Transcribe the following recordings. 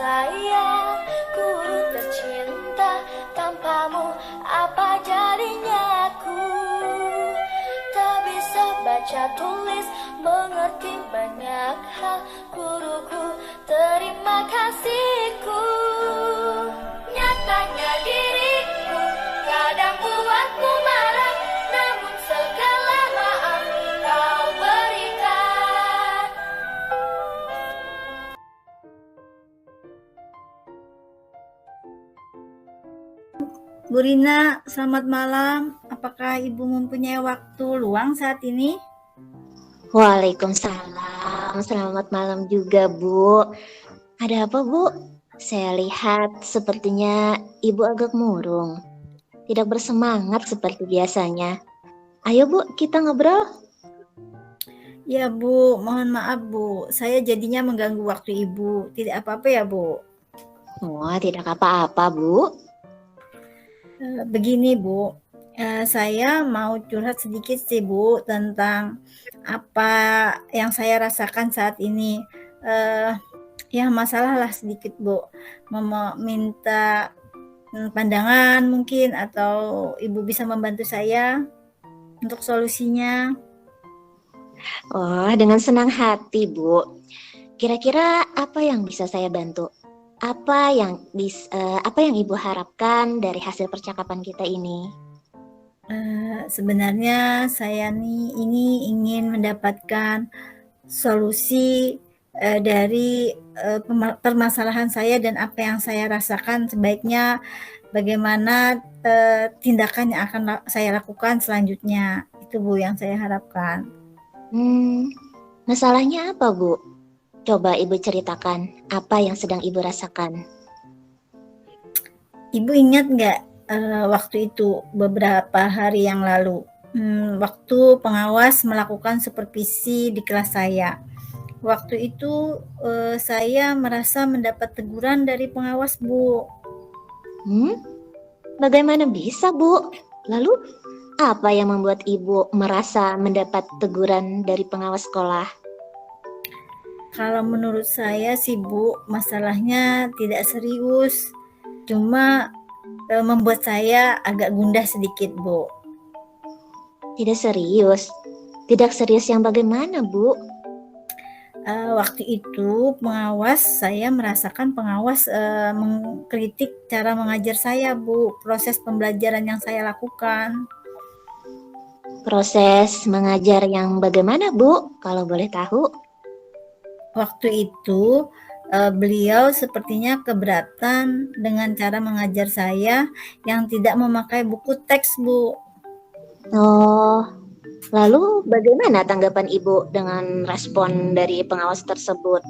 sayang, guru tercinta, tanpamu apa jadinya aku? Tak bisa baca tulis, mengerti banyak hal, guruku, terima kasihku. Nyatanya diriku kadang buatku marah, namun segala maaf kau berikan. Bu Rina, selamat malam. Apakah Ibu mempunyai waktu luang saat ini? Waalaikumsalam, selamat malam juga Bu. Ada apa Bu? Saya lihat sepertinya Ibu agak murung, tidak bersemangat seperti biasanya. Ayo Bu, kita ngobrol. Ya Bu, mohon maaf Bu. Saya jadinya mengganggu waktu Ibu. Tidak apa-apa ya Bu? Wah, tidak apa-apa Bu. Begini Bu, saya mau curhat sedikit sih Bu tentang apa yang saya rasakan saat ini. Ya masalah lah sedikit Bu, minta pandangan mungkin atau Ibu bisa membantu saya untuk solusinya. Oh, dengan senang hati Bu. Kira-kira apa yang bisa saya bantu? Apa yang Ibu harapkan dari hasil percakapan kita ini? Sebenarnya saya ini ingin mendapatkan solusi dari permasalahan saya dan apa yang saya rasakan, sebaiknya bagaimana tindakan yang akan saya lakukan selanjutnya. Itu Bu yang saya harapkan. Masalahnya apa Bu? Coba Ibu ceritakan apa yang sedang Ibu rasakan. Ibu ingat nggak waktu itu beberapa hari yang lalu, waktu pengawas melakukan supervisi di kelas saya. Waktu itu saya merasa mendapat teguran dari pengawas Bu. Bagaimana bisa Bu? Lalu apa yang membuat Ibu merasa mendapat teguran dari pengawas sekolah? Kalau menurut saya sih Bu, masalahnya tidak serius, cuma membuat saya agak gundah sedikit Bu. Tidak serius? Tidak serius yang bagaimana Bu? Waktu itu saya merasakan pengawas mengkritik cara mengajar saya Bu, proses pembelajaran yang saya lakukan. Proses mengajar yang bagaimana Bu? Kalau boleh tahu. Waktu itu beliau sepertinya keberatan dengan cara mengajar saya yang tidak memakai buku teks Bu. Oh, lalu bagaimana tanggapan Ibu dengan respon dari pengawas tersebut?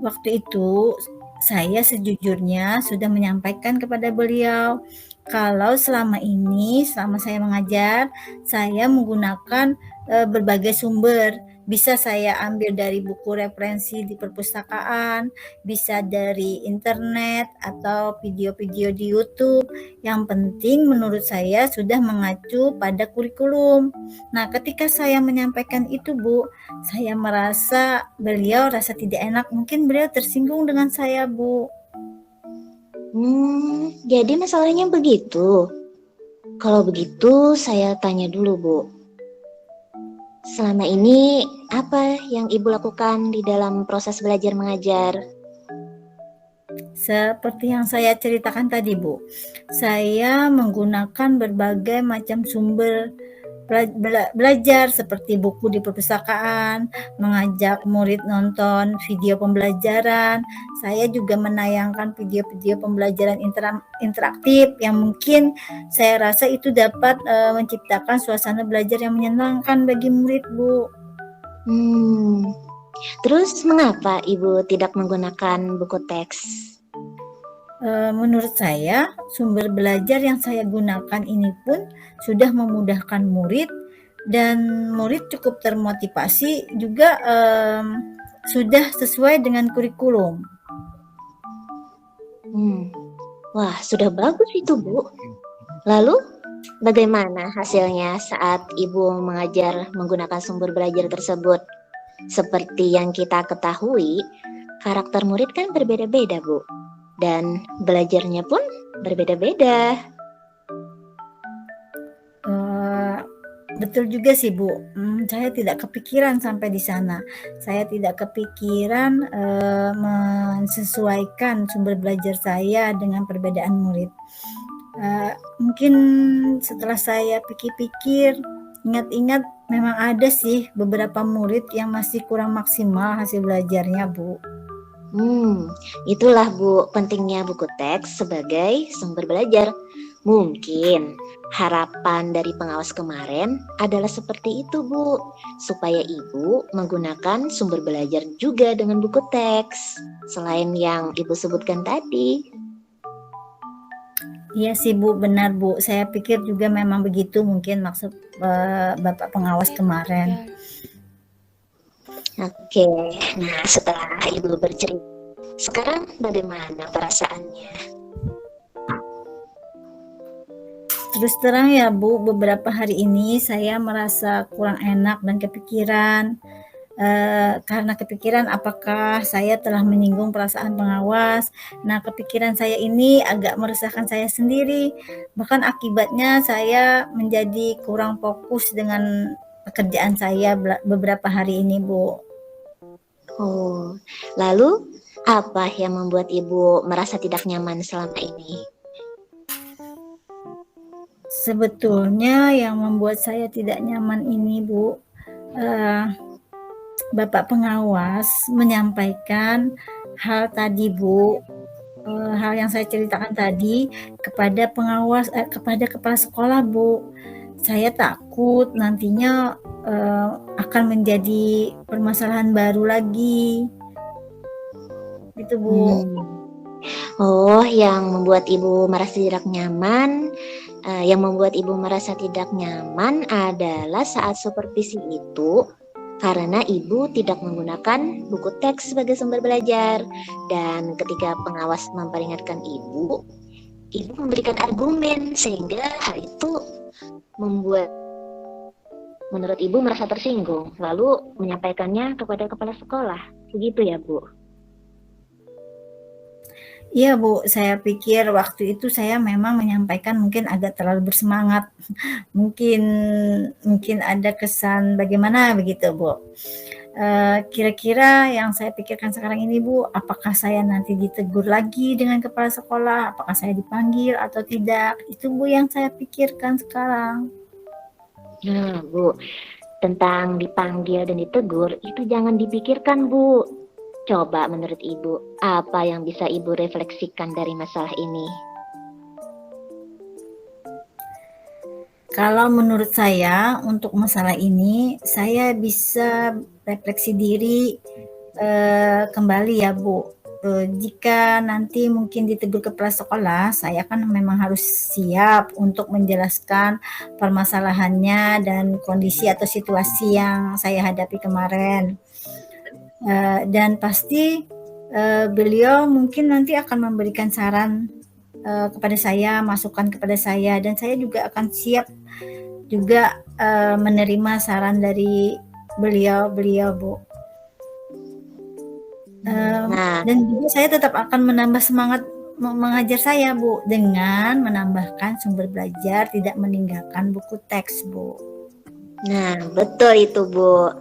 Waktu itu saya sejujurnya sudah menyampaikan kepada beliau kalau selama saya mengajar, saya menggunakan berbagai sumber. Bisa saya ambil dari buku referensi di perpustakaan, bisa dari internet atau video-video di YouTube. Yang penting menurut saya sudah mengacu pada kurikulum. Nah, ketika saya menyampaikan itu Bu, saya merasa beliau rasa tidak enak. Mungkin beliau tersinggung dengan saya Bu. Jadi masalahnya begitu. Kalau begitu saya tanya dulu Bu. Selama ini apa yang Ibu lakukan di dalam proses belajar mengajar? Seperti yang saya ceritakan tadi Bu, saya menggunakan berbagai macam sumber belajar seperti buku di perpustakaan, mengajak murid nonton video pembelajaran. Saya juga menayangkan video-video pembelajaran interaktif yang mungkin saya rasa itu dapat menciptakan suasana belajar yang menyenangkan bagi murid Bu. Terus mengapa Ibu tidak menggunakan buku teks? Menurut saya, sumber belajar yang saya gunakan ini pun sudah memudahkan murid dan murid cukup termotivasi juga, sudah sesuai dengan kurikulum. Wah, sudah bagus itu Bu. Lalu bagaimana hasilnya saat Ibu mengajar menggunakan sumber belajar tersebut? Seperti yang kita ketahui, karakter murid kan berbeda-beda, Bu. Dan belajarnya pun berbeda-beda. Betul juga sih Bu. Saya tidak kepikiran sampai di sana. Saya tidak kepikiran mensesuaikan sumber belajar saya dengan perbedaan murid. Mungkin setelah saya pikir-pikir, ingat-ingat, memang ada sih beberapa murid yang masih kurang maksimal hasil belajarnya, Bu. Itulah Bu, pentingnya buku teks sebagai sumber belajar. Mungkin harapan dari pengawas kemarin adalah seperti itu, Bu, supaya Ibu menggunakan sumber belajar juga dengan buku teks, selain yang Ibu sebutkan tadi. Iya sih Bu, benar Bu. Saya pikir juga memang begitu mungkin maksud Bapak pengawas kemarin. Oke, nah setelah Ibu bercerita, sekarang bagaimana perasaannya? Terus terang ya Bu, beberapa hari ini saya merasa kurang enak dan kepikiran. Karena kepikiran apakah saya telah menyinggung perasaan pengawas. Nah, kepikiran saya ini agak meresahkan saya sendiri. Bahkan akibatnya saya menjadi kurang fokus dengan pekerjaan saya beberapa hari ini, Bu. Oh, lalu apa yang membuat Ibu merasa tidak nyaman selama ini? Sebetulnya yang membuat saya tidak nyaman ini, Bu, Bapak pengawas menyampaikan hal tadi, Bu, hal yang saya ceritakan tadi kepada pengawas, kepada kepala sekolah, Bu. Saya takut nantinya akan menjadi permasalahan baru lagi, gitu, Bu. Oh, yang membuat Ibu merasa tidak nyaman, adalah saat supervisi itu karena Ibu tidak menggunakan buku teks sebagai sumber belajar. Dan ketika pengawas memperingatkan Ibu memberikan argumen sehingga hal itu membuat menurut Ibu merasa tersinggung, lalu menyampaikannya kepada kepala sekolah. Begitu ya, Bu? Iya Bu, saya pikir waktu itu saya memang menyampaikan mungkin agak terlalu bersemangat. Mungkin ada kesan bagaimana begitu Bu. Kira-kira yang saya pikirkan sekarang ini Bu, apakah saya nanti ditegur lagi dengan kepala sekolah, apakah saya dipanggil atau tidak, itu Bu yang saya pikirkan sekarang. Nah Bu, tentang dipanggil dan ditegur itu jangan dipikirkan Bu. Coba menurut Ibu, apa yang bisa Ibu refleksikan dari masalah ini? Kalau menurut saya, untuk masalah ini, saya bisa refleksi diri kembali ya Bu. Jika nanti mungkin ditegur kepala sekolah, saya kan memang harus siap untuk menjelaskan permasalahannya dan kondisi atau situasi yang saya hadapi kemarin. Dan pasti beliau mungkin nanti akan memberikan saran kepada saya, masukan kepada saya, dan saya juga akan siap juga menerima saran dari beliau Bu. Dan juga saya tetap akan menambah semangat mengajar saya Bu, dengan menambahkan sumber belajar, tidak meninggalkan buku teks Bu. Nah betul itu Bu.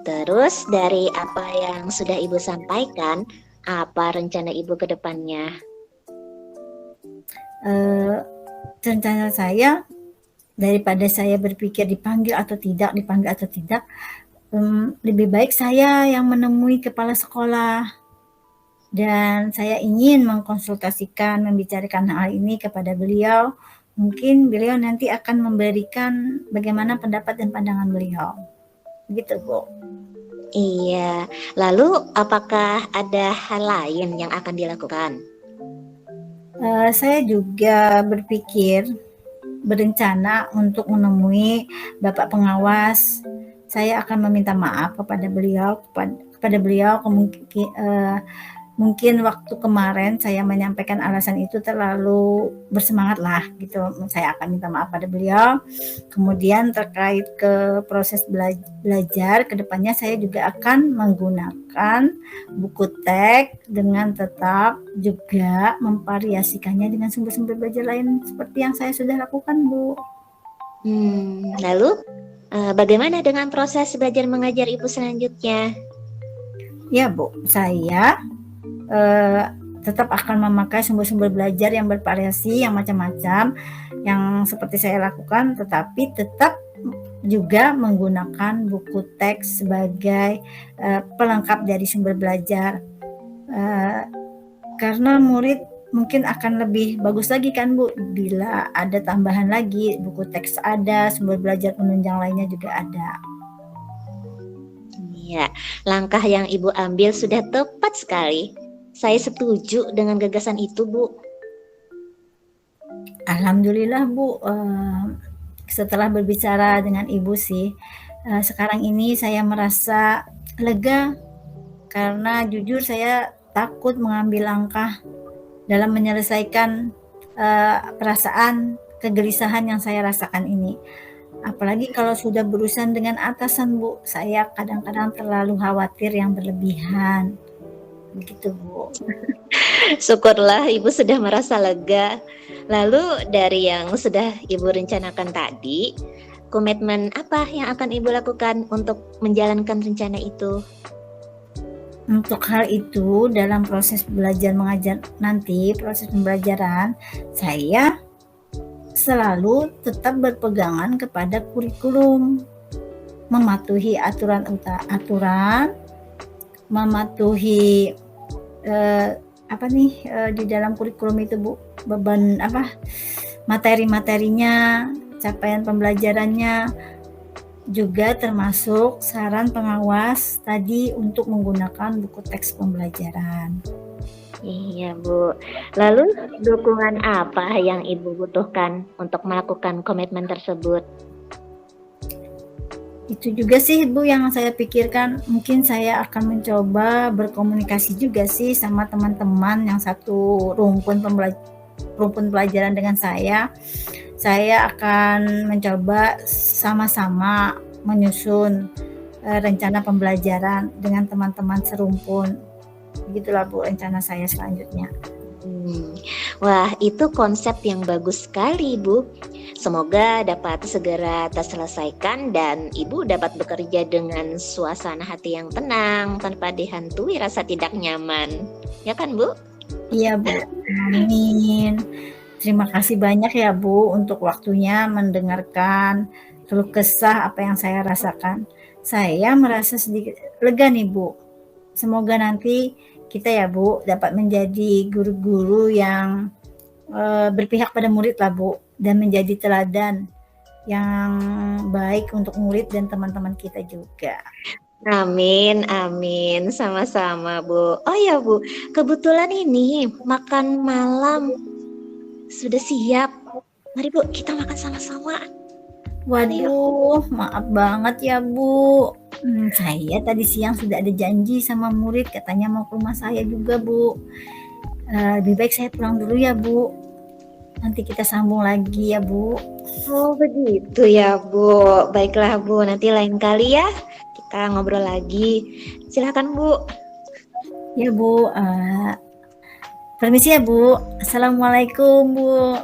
Terus dari apa yang sudah Ibu sampaikan, apa rencana Ibu ke depannya? Rencana saya, daripada saya berpikir dipanggil atau tidak, lebih baik saya yang menemui kepala sekolah. Dan saya ingin mengkonsultasikan, membicarakan hal ini kepada beliau. Mungkin beliau nanti akan memberikan bagaimana pendapat dan pandangan beliau. Begitu Bu. Iya, lalu apakah ada hal lain yang akan dilakukan? Saya juga berencana untuk menemui Bapak pengawas. Saya akan meminta maaf kepada beliau mungkin waktu kemarin saya menyampaikan alasan itu terlalu bersemangat lah gitu. Saya akan minta maaf pada beliau. Kemudian terkait ke proses belajar, kedepannya saya juga akan menggunakan buku teks dengan tetap juga memvariasikannya dengan sumber-sumber belajar lain seperti yang saya sudah lakukan, Bu. Lalu bagaimana dengan proses belajar mengajar Ibu selanjutnya? Ya, Bu, saya tetap akan memakai sumber-sumber belajar yang bervariasi, yang macam-macam, yang seperti saya lakukan, tetapi tetap juga menggunakan buku teks sebagai pelengkap dari sumber belajar. Karena murid mungkin akan lebih bagus lagi kan, Bu, bila ada tambahan lagi, buku teks ada, sumber belajar penunjang lainnya juga ada. Iya, langkah yang Ibu ambil sudah tepat sekali. Saya setuju dengan gagasan itu, Bu. Alhamdulillah, Bu. Setelah berbicara dengan Ibu sih, sekarang ini saya merasa lega karena jujur saya takut mengambil langkah dalam menyelesaikan perasaan kegelisahan yang saya rasakan ini. Apalagi kalau sudah berurusan dengan atasan, Bu, saya kadang-kadang terlalu khawatir yang berlebihan. Begitu, Bu. Syukurlah Ibu sudah merasa lega. Lalu dari yang sudah Ibu rencanakan tadi, komitmen apa yang akan Ibu lakukan untuk menjalankan rencana itu? Untuk hal itu, dalam proses belajar mengajar nanti, proses pembelajaran, saya selalu tetap berpegangan kepada kurikulum, mematuhi aturan, mematuhi di dalam kurikulum itu, Bu, beban materi-materinya, capaian pembelajarannya, juga termasuk saran pengawas tadi untuk menggunakan buku teks pembelajaran. Iya, Bu. Lalu dukungan apa yang Ibu butuhkan untuk melakukan komitmen tersebut? Itu juga sih, Bu, yang saya pikirkan. Mungkin saya akan mencoba berkomunikasi juga sih sama teman-teman yang satu rumpun pelajaran dengan saya. Saya akan mencoba sama-sama menyusun rencana pembelajaran dengan teman-teman serumpun. Begitulah, Bu, rencana saya selanjutnya. Wah, itu konsep yang bagus sekali, Bu. Semoga dapat segera terselesaikan dan Ibu dapat bekerja dengan suasana hati yang tenang tanpa dihantui rasa tidak nyaman. Ya kan, Bu? Iya, Bu. Amin. Terima kasih banyak ya, Bu, untuk waktunya mendengarkan keluh kesah apa yang saya rasakan. Saya merasa sedikit lega nih, Bu. Semoga nanti kita ya, Bu, dapat menjadi guru-guru yang berpihak pada murid lah, Bu, dan menjadi teladan yang baik untuk murid dan teman-teman kita juga. Amin, amin. Sama-sama, Bu. Oh ya, Bu, kebetulan ini makan malam sudah siap. Mari, Bu, kita makan sama-sama. Waduh, maaf banget ya, Bu. Saya tadi siang sudah ada janji sama murid, katanya mau ke rumah saya juga, Bu. Lebih baik saya pulang dulu ya, Bu. Nanti kita sambung lagi ya, Bu. Oh, begitu ya, Bu. Baiklah, Bu. Nanti lain kali ya kita ngobrol lagi. Silakan, Bu. Ya, Bu. Permisi ya, Bu. Assalamualaikum, Bu.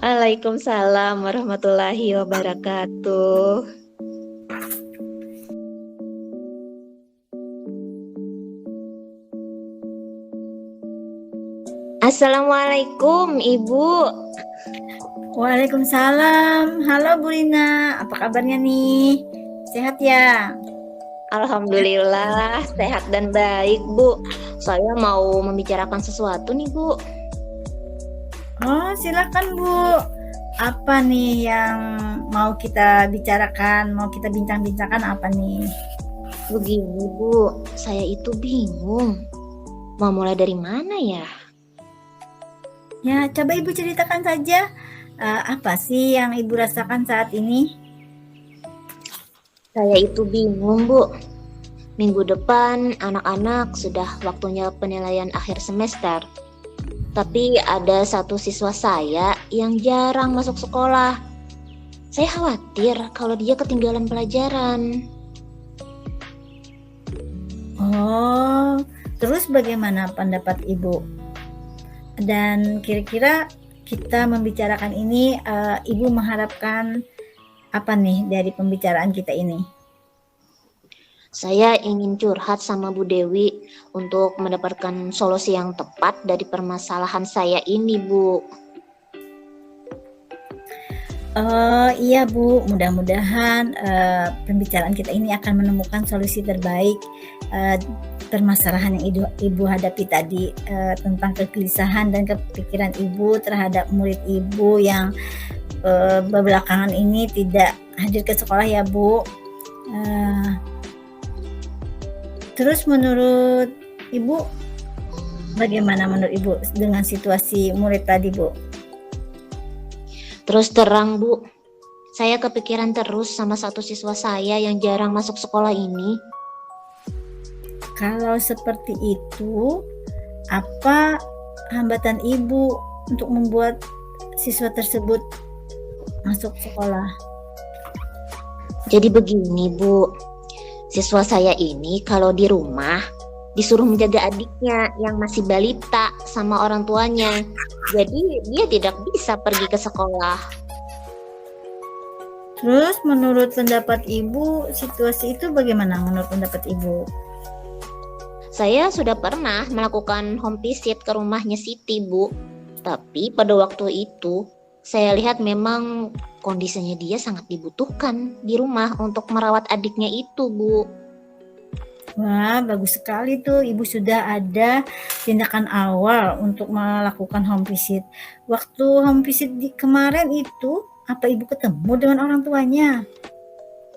Waalaikumsalam warahmatullahi wabarakatuh. Assalamualaikum, Ibu. Waalaikumsalam. Halo, Bu Rina. Apa kabarnya nih? Sehat ya? Alhamdulillah, sehat dan baik, Bu. Saya mau membicarakan sesuatu nih, Bu. Oh, silakan, Bu. Apa nih yang mau kita bicarakan, mau kita bincang-bincangkan apa nih? Begini, Bu. Saya itu bingung. Mau mulai dari mana ya? Ya, coba Ibu ceritakan saja. Apa sih yang Ibu rasakan saat ini? Saya itu bingung, Bu. Minggu depan anak-anak sudah waktunya penilaian akhir semester. Tapi ada satu siswa saya yang jarang masuk sekolah. Saya khawatir kalau dia ketinggalan pelajaran. Oh, terus bagaimana pendapat Ibu? Dan kira-kira kita membicarakan ini, Ibu mengharapkan apa nih dari pembicaraan kita ini? Saya ingin curhat sama Bu Dewi untuk mendapatkan solusi yang tepat dari permasalahan saya ini, Bu. Iya Bu, mudah-mudahan pembicaraan kita ini akan menemukan solusi terbaik permasalahan yang Ibu hadapi tadi, tentang kegelisahan dan kepikiran Ibu terhadap murid Ibu yang belakangan ini tidak hadir ke sekolah ya Bu. Terus menurut Ibu, bagaimana menurut Ibu dengan situasi murid tadi Bu? Terus terang, Bu, saya kepikiran terus sama satu siswa saya yang jarang masuk sekolah ini. Kalau seperti itu, apa hambatan Ibu untuk membuat siswa tersebut masuk sekolah? Jadi begini, Bu. Siswa saya ini kalau di rumah disuruh menjaga adiknya yang masih balita sama orang tuanya. Jadi dia tidak bisa pergi ke sekolah. Terus menurut pendapat Ibu, situasi itu bagaimana menurut pendapat Ibu? Saya sudah pernah melakukan home visit ke rumahnya Siti, Bu. Tapi pada waktu itu saya lihat memang kondisinya dia sangat dibutuhkan di rumah untuk merawat adiknya itu, Bu. Wah, bagus sekali tuh Ibu sudah ada tindakan awal untuk melakukan home visit. Waktu home visit kemarin itu, apa Ibu ketemu dengan orang tuanya?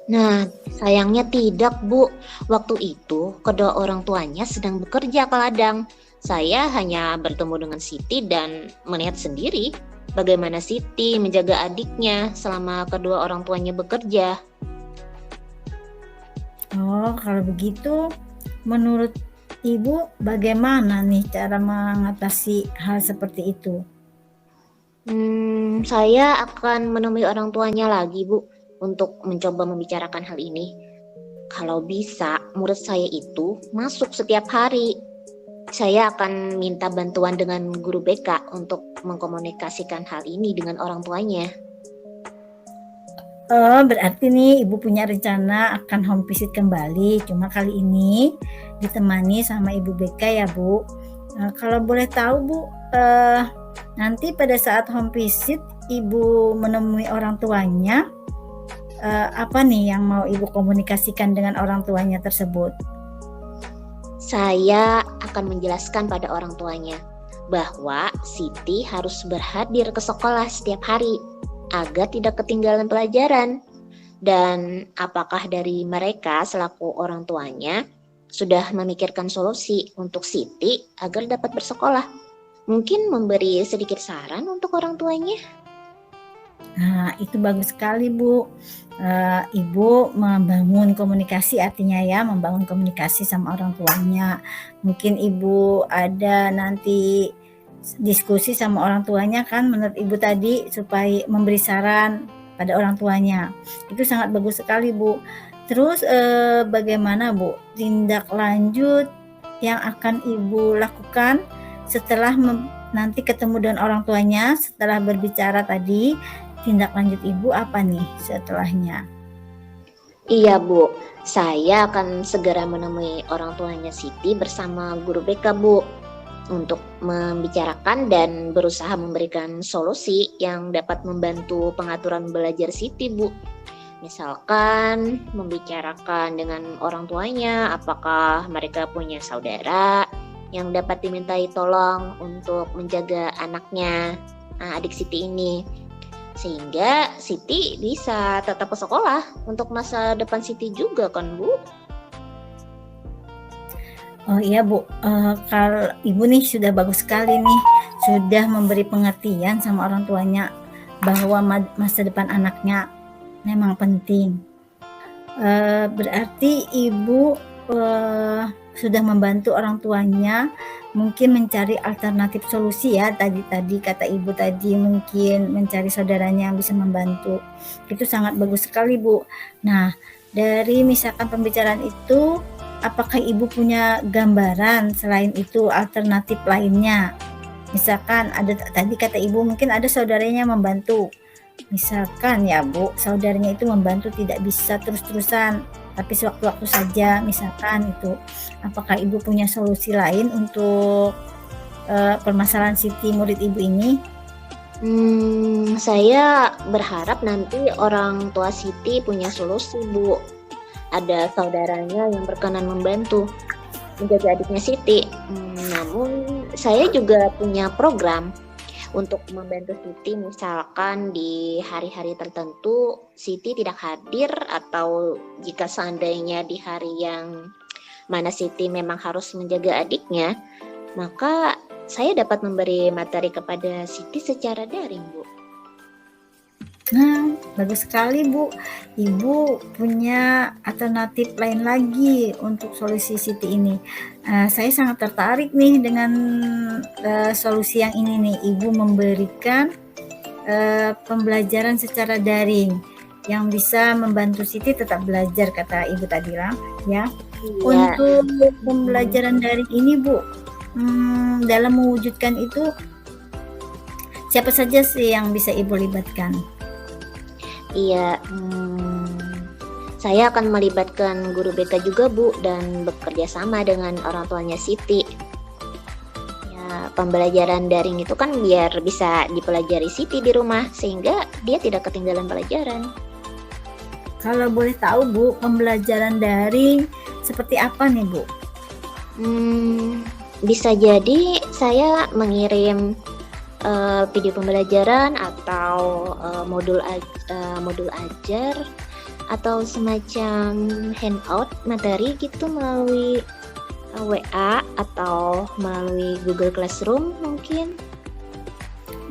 Nah, sayangnya tidak, Bu. Waktu itu kedua orang tuanya sedang bekerja ke ladang. Saya hanya bertemu dengan Siti dan melihat sendiri bagaimana Siti menjaga adiknya selama kedua orang tuanya bekerja. Oh, kalau begitu, menurut Ibu bagaimana nih cara mengatasi hal seperti itu? Saya akan menemui orang tuanya lagi, Bu, untuk mencoba membicarakan hal ini. Kalau bisa, murid saya itu masuk setiap hari. Saya akan minta bantuan dengan guru BK untuk mengkomunikasikan hal ini dengan orang tuanya. Berarti nih Ibu punya rencana akan home visit kembali, cuma kali ini ditemani sama Ibu BK ya Bu. Kalau boleh tahu Bu, nanti pada saat home visit Ibu menemui orang tuanya, apa nih yang mau Ibu komunikasikan dengan orang tuanya tersebut? Saya akan menjelaskan pada orang tuanya bahwa Siti harus berhadir ke sekolah setiap hari agar tidak ketinggalan pelajaran. Dan apakah dari mereka selaku orang tuanya sudah memikirkan solusi untuk Siti agar dapat bersekolah? Mungkin memberi sedikit saran untuk orang tuanya. Nah, itu bagus sekali Bu. Ibu membangun komunikasi, artinya ya membangun komunikasi sama orang tuanya. Mungkin Ibu ada nanti diskusi sama orang tuanya kan menurut Ibu tadi supaya memberi saran pada orang tuanya. Itu sangat bagus sekali Bu. Terus bagaimana Bu tindak lanjut yang akan Ibu lakukan setelah nanti ketemu dengan orang tuanya, setelah berbicara tadi, tindak lanjut Ibu apa nih setelahnya? Iya Bu, saya akan segera menemui orang tuanya Siti bersama guru BK Bu untuk membicarakan dan berusaha memberikan solusi yang dapat membantu pengaturan belajar Siti Bu. Misalkan membicarakan dengan orang tuanya apakah mereka punya saudara yang dapat dimintai tolong untuk menjaga anaknya, adik Siti ini. Sehingga Siti bisa tetap ke sekolah untuk masa depan Siti juga kan Bu? Oh iya Bu, kalau Ibu nih sudah bagus sekali nih, sudah memberi pengertian sama orang tuanya bahwa masa depan anaknya memang penting. Berarti Ibu sudah membantu orang tuanya mungkin mencari alternatif solusi ya, tadi kata Ibu tadi mungkin mencari saudaranya yang bisa membantu. Itu sangat bagus sekali, Bu. Nah, dari misalkan pembicaraan itu, apakah Ibu punya gambaran selain itu alternatif lainnya? Misalkan ada tadi kata Ibu mungkin ada saudaranya membantu. Misalkan ya Bu, saudaranya itu membantu tidak bisa terus-terusan, tapi sewaktu-waktu saja misalkan itu. Apakah Ibu punya solusi lain untuk permasalahan Siti murid Ibu ini? Saya berharap nanti orang tua Siti punya solusi, Bu. Ada saudaranya yang berkenan membantu menjaga adiknya Siti. Namun saya juga punya program untuk membantu Siti, misalkan di hari-hari tertentu Siti tidak hadir, atau jika seandainya di hari yang mana Siti memang harus menjaga adiknya, maka saya dapat memberi materi kepada Siti secara daring, Bu. Nah, bagus sekali Bu. Ibu punya alternatif lain lagi untuk solusi Siti ini. Saya sangat tertarik nih dengan solusi yang ini nih. Ibu memberikan pembelajaran secara daring yang bisa membantu Siti tetap belajar, kata Ibu tadi lah, ya. Untuk pembelajaran daring ini Bu, dalam mewujudkan itu siapa saja sih yang bisa Ibu libatkan? Iya, saya akan melibatkan guru BK juga, Bu, dan bekerja sama dengan orang tuanya Siti. Ya, pembelajaran daring itu kan biar bisa dipelajari Siti di rumah, sehingga dia tidak ketinggalan pelajaran. Kalau boleh tahu Bu, pembelajaran daring seperti apa nih Bu? Bisa jadi saya mengirim video pembelajaran atau modul ajar atau semacam handout materi gitu melalui WA atau melalui Google Classroom mungkin.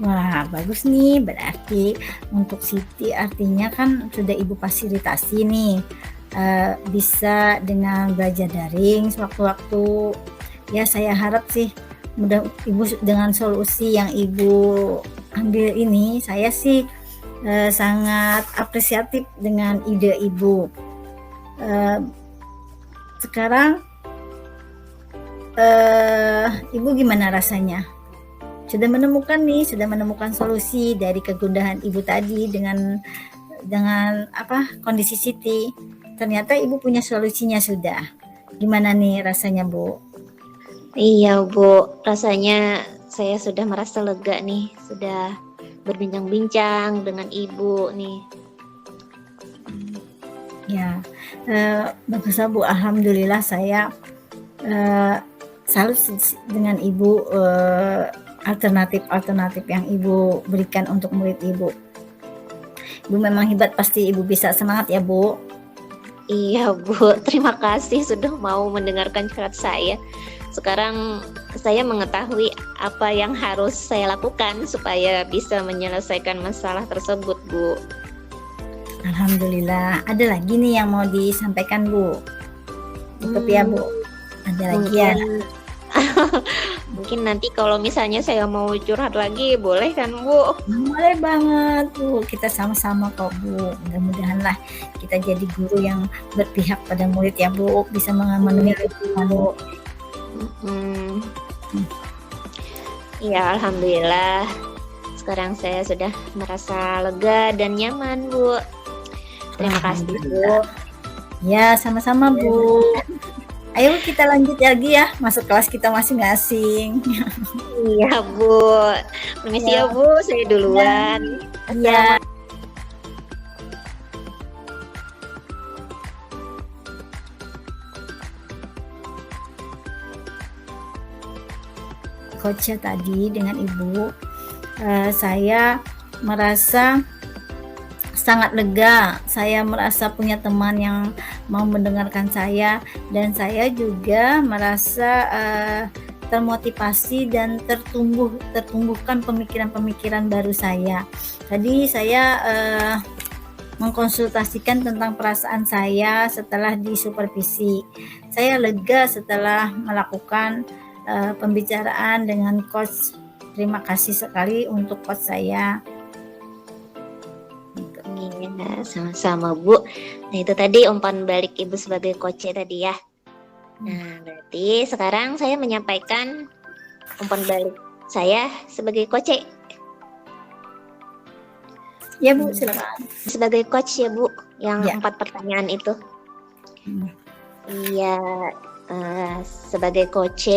Wah, bagus nih. Berarti untuk Siti artinya kan sudah Ibu fasilitasi nih, bisa dengan belajar daring sewaktu-waktu. Ya, saya harap sih mudah Ibu dengan solusi yang Ibu ambil ini, saya sih sangat apresiatif dengan ide Ibu. Sekarang Ibu gimana rasanya? Sudah menemukan solusi dari kegundahan Ibu tadi dengan kondisi Siti. Ternyata Ibu punya solusinya sudah. Gimana nih rasanya, Bu? Iya, Bu, rasanya saya sudah merasa lega nih, sudah berbincang-bincang dengan Ibu nih. Ya, bagus Bu. Alhamdulillah saya salut dengan Ibu, alternatif yang Ibu berikan untuk murid Ibu. Ibu memang hebat, pasti Ibu bisa. Semangat ya, Bu. Iya, Bu, terima kasih sudah mau mendengarkan curhat saya. Sekarang saya mengetahui apa yang harus saya lakukan supaya bisa menyelesaikan masalah tersebut, Bu. Alhamdulillah. Ada lagi nih yang mau disampaikan, Bu? Cukup ya, Bu? Ada lagi ya? Mungkin nanti kalau misalnya saya mau curhat lagi, boleh kan, Bu? Boleh banget, Bu. Kita sama-sama kok, Bu. Mudah-mudahan lah kita jadi guru yang berpihak pada murid ya, Bu. Bisa memenuhi kebutuhan, Bu. Ya, alhamdulillah. Sekarang saya sudah merasa lega dan nyaman, Bu. Terima kasih, Bu. Ya, sama-sama, Bu. Ayo kita lanjut lagi ya, masuk kelas kita masing-masing. Iya, Bu. Permisi ya, Bu. Saya duluan. Iya. Coach tadi dengan Ibu, saya merasa sangat lega. Saya merasa punya teman yang mau mendengarkan saya, dan saya juga merasa termotivasi dan tertumbuhkan pemikiran-pemikiran baru saya. Tadi saya mengkonsultasikan tentang perasaan saya setelah disupervisi. Saya lega setelah melakukan pembicaraan dengan coach. Terima kasih sekali untuk coach saya. Iya, sama-sama Bu. Nah itu tadi umpan balik Ibu sebagai coach tadi ya. Nah berarti sekarang saya menyampaikan umpan balik saya sebagai coach. Ya Bu, silakan. Sebagai coach ya Bu, yang Ya. 4 pertanyaan itu. Iya, sebagai coach,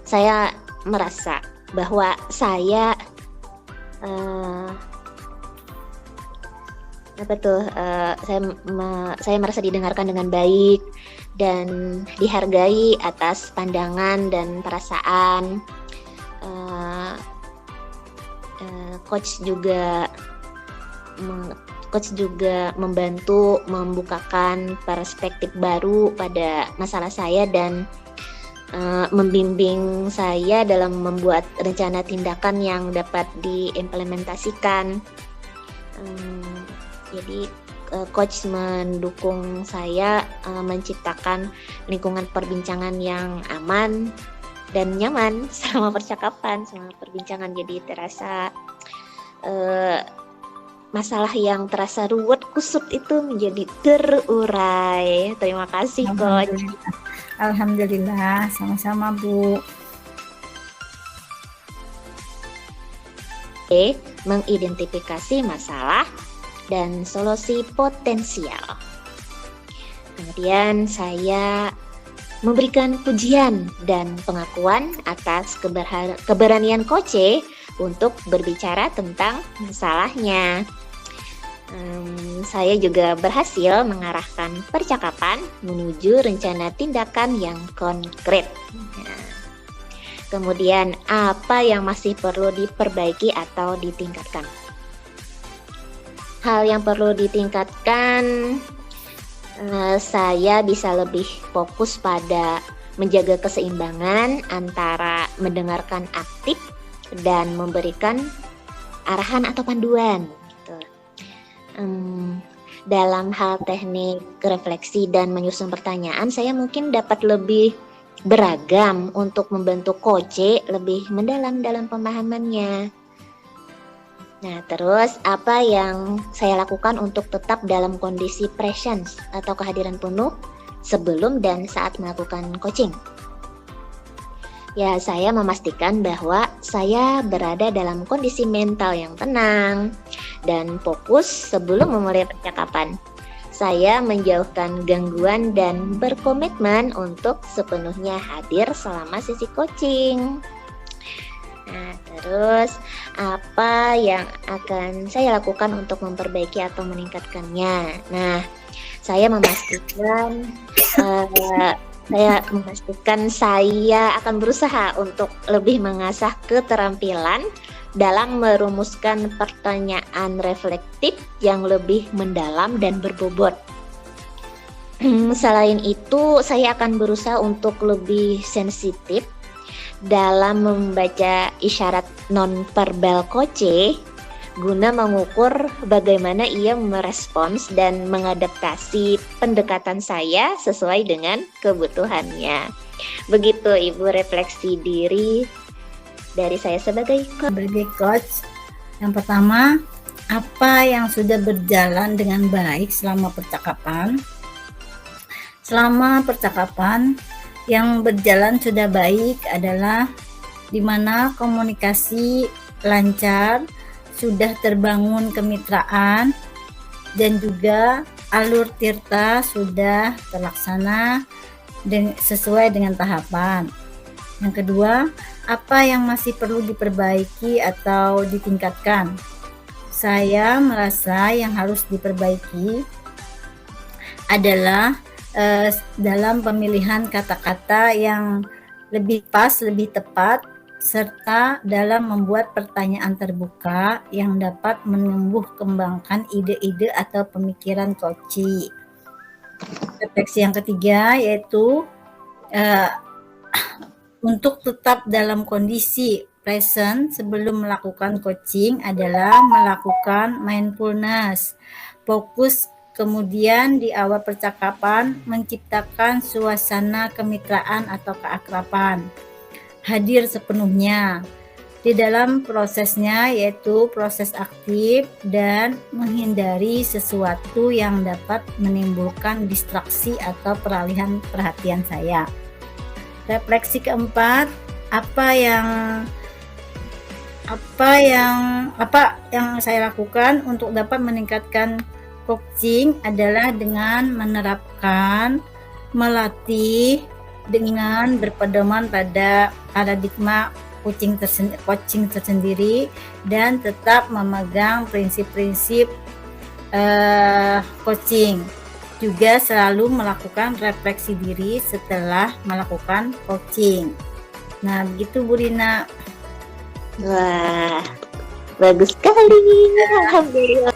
saya merasa bahwa saya saya merasa didengarkan dengan baik dan dihargai atas pandangan dan perasaan. Coach juga membantu membukakan perspektif baru pada masalah saya dan membimbing saya dalam membuat rencana tindakan yang dapat diimplementasikan. Jadi coach mendukung saya menciptakan lingkungan perbincangan yang aman dan nyaman selama percakapan, selama perbincangan. Jadi terasa masalah yang terasa ruwet kusut itu menjadi terurai. Terima kasih coach. Alhamdulillah, sama-sama Bu. Mengidentifikasi masalah dan solusi potensial. Kemudian saya memberikan pujian dan pengakuan atas keberanian Koce untuk berbicara tentang masalahnya. Saya juga berhasil mengarahkan percakapan menuju rencana tindakan yang konkret. Kemudian apa yang masih perlu diperbaiki atau ditingkatkan? Hal yang perlu ditingkatkan, saya bisa lebih fokus pada menjaga keseimbangan antara mendengarkan aktif dan memberikan arahan atau panduan. Gitu. Dalam hal teknik refleksi dan menyusun pertanyaan, saya mungkin dapat lebih beragam untuk membantu Koce lebih mendalam dalam pemahamannya. Nah, terus apa yang saya lakukan untuk tetap dalam kondisi presence atau kehadiran penuh sebelum dan saat melakukan coaching? Ya, saya memastikan bahwa saya berada dalam kondisi mental yang tenang dan fokus sebelum memulai percakapan. Saya menjauhkan gangguan dan berkomitmen untuk sepenuhnya hadir selama sesi coaching. Nah, terus apa yang akan saya lakukan untuk memperbaiki atau meningkatkannya? Nah, saya memastikan saya akan berusaha untuk lebih mengasah keterampilan dalam merumuskan pertanyaan reflektif yang lebih mendalam dan berbobot. Selain itu, saya akan berusaha untuk lebih sensitif dalam membaca isyarat nonverbal Koce guna mengukur bagaimana ia merespons dan mengadaptasi pendekatan saya sesuai dengan kebutuhannya. Begitu Ibu refleksi diri dari saya sebagai coach. Yang pertama, apa yang sudah berjalan dengan baik selama percakapan? Selama percakapan yang berjalan sudah baik adalah di mana komunikasi lancar, sudah terbangun kemitraan, dan juga alur tirta sudah terlaksana sesuai dengan tahapan. Yang kedua, apa yang masih perlu diperbaiki atau ditingkatkan? Saya merasa yang harus diperbaiki adalah dalam pemilihan kata-kata yang lebih pas, lebih tepat, serta dalam membuat pertanyaan terbuka yang dapat menumbuh kembangkan ide-ide atau pemikiran Koci. Refleksi yang ketiga yaitu untuk tetap dalam kondisi present sebelum melakukan coaching adalah melakukan mindfulness. Fokus kemudian di awal percakapan menciptakan suasana kemitraan atau keakraban. Hadir sepenuhnya di dalam prosesnya, yaitu proses aktif dan menghindari sesuatu yang dapat menimbulkan distraksi atau peralihan perhatian saya. Refleksi keempat, apa yang saya lakukan untuk dapat meningkatkan coaching adalah dengan melatih dengan berpedoman pada paradigma coaching tersendiri dan tetap memegang prinsip-prinsip coaching. Juga selalu melakukan refleksi diri setelah melakukan coaching. Nah, begitu Bu Rina. Wah, bagus sekali. Alhamdulillah.